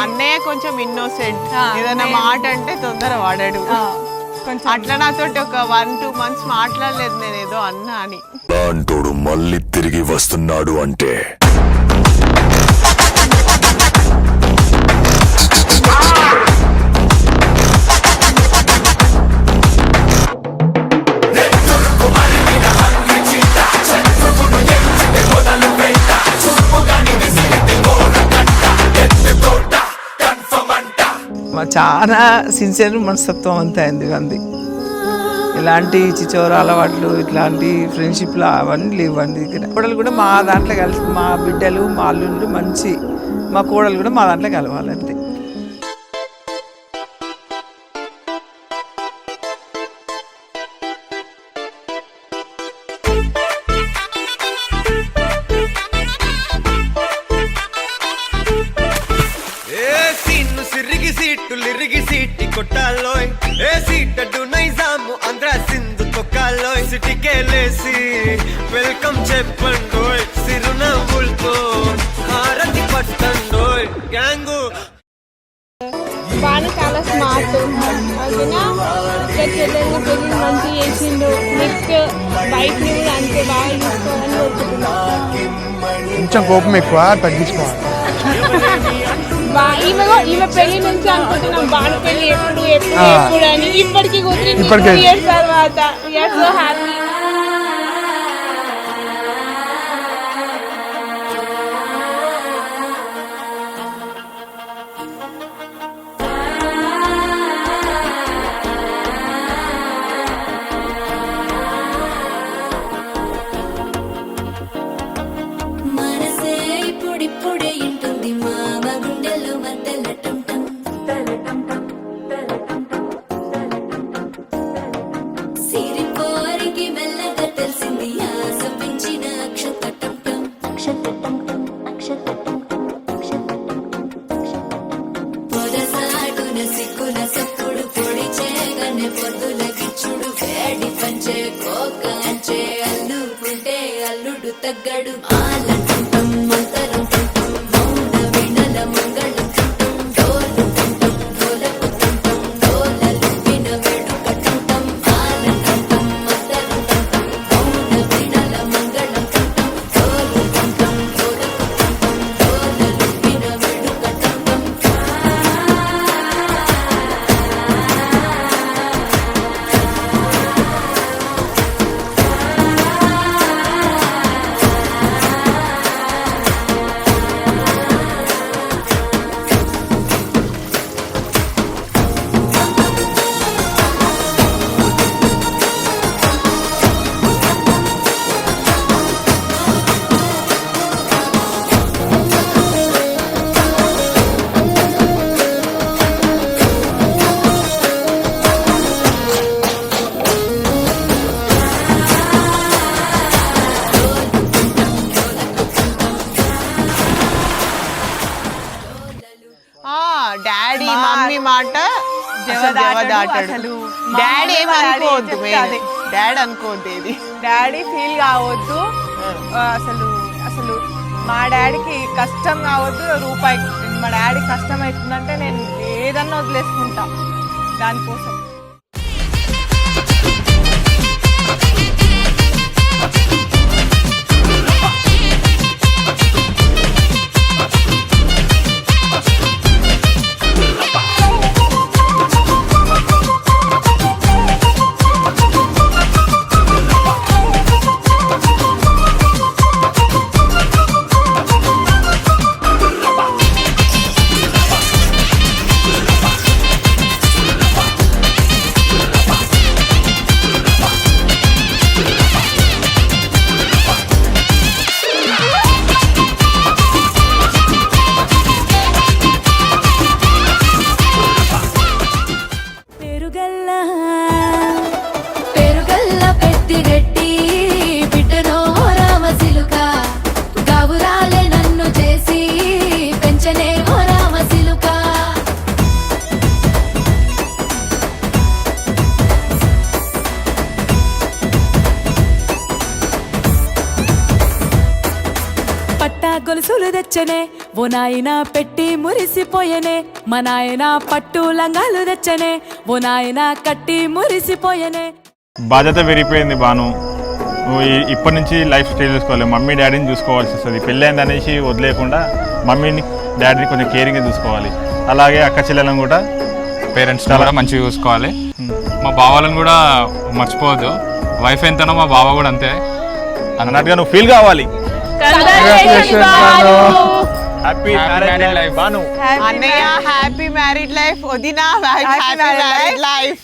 అన్నయ్య కొంచెం ఇన్నోసెంట్, ఏదైనా మాట అంటే తొందర వాడాడు. అట్లా నాతోటి ఒక 1-2 months మాట్లాడలేదు నేను ఏదో అన్నా అని. అంటోడు మళ్ళీ తిరిగి వస్తున్నాడు అంటే చాలా సిన్సియర్ మనస్తత్వం అంతా అయింది అంది. ఇలాంటి చిచోర అలవాట్లు ఇట్లాంటి ఫ్రెండ్షిప్లు అవన్నీ లేవండి. కోడలు కూడా మా దాంట్లో కలిసి, మా బిడ్డలు మా అల్లుళ్ళు మంచి, మా కోడలు కూడా మా దాంట్లో కలవాలంతే. సిటీ కొట్టాలోయ్ ఏ సీటడు నైజాము ఆంధ్ర సింధు తొక్కాలోయ్ సిటీకేలేసి వెల్కమ్ చెప్పండోయ్ సిరునవ్వులతో హారతి పట్టండోయ్ గ్యాంగు. బాగా చాలా స్మార్ట్ ఓకేనా. ఇక్కడ చెల్లెల్ని పెళ్లి మంచి చేసిండు. నెక్స్ట్ బైక్ని కూడా అంతే బాగా చూసుకోవాలని కోరుకుంటున్నా. కొంచెం కోపం ఎక్కువ తగ్గించుకోవాలి. ఈమె పెళ్లి నుంచి అనుకుంటున్నాం బాను పెళ్లి ఎప్పుడు ఎప్పుడు ఎప్పుడు అని. ఇప్పటికీ కుదిరింది 2 years తర్వాత. We are so happy. అల్లుడు తగ్గడు ఆలంటం మంతరం మౌన వినల మంగళం డోలు డోలకు డోలలు విన వెడుకటం ఆలంటం మంతరం మౌన వినల మంగళం డోలు డోలకు డోలలు విన వెడుకటం. డాడీ మమ్మీ మాట జవదాటాడు. డాడీ ఏమనుకోవద్దు, డాడీ అనుకోవద్దు, ఏది డాడీ ఫీల్ కావద్దు. అసలు అసలు మా డాడీకి కష్టం కావద్దు రూపాయి. మా డాడీ కష్టం అవుతుందంటే నేను ఏదన్నా వదిలేసుకుంటా దానికోసం. గొలుసులు తెచ్చనే ఓ నాయన పెట్టి మురిసిపోయనే మా నాయన పట్టు లంగాలు తెచ్చనే ఓ నాయన కట్టి మురిసిపోయనే. బాధ్యత పెరిగిపోయింది బాను. నువ్వు ఇప్పటి నుంచి లైఫ్ స్టైల్ చూసుకోవాలి. మమ్మీ డాడీని చూసుకోవాల్సి వస్తుంది. పెళ్ళైంది అనేసి వదిలేకుండా మమ్మీని డాడీని కొంచెం కేరింగ్గా చూసుకోవాలి. అలాగే అక్క చెల్లెలను కూడా పేరెంట్స్ కూడా మంచిగా చూసుకోవాలి. మా బావాలను కూడా మర్చిపోవద్దు. వైఫ్ ఎంతనో మా బావ కూడా అంతే అన్నట్టుగా నువ్వు ఫీల్ కావాలి. హ్యాపీ మ్యారేడ్ లైఫ్ బాను. అన్నయ్య హ్యాపీ మ్యారీడ్ లైఫ్, వదినా హ్యాపీ మ్యారీడ్ లైఫ్.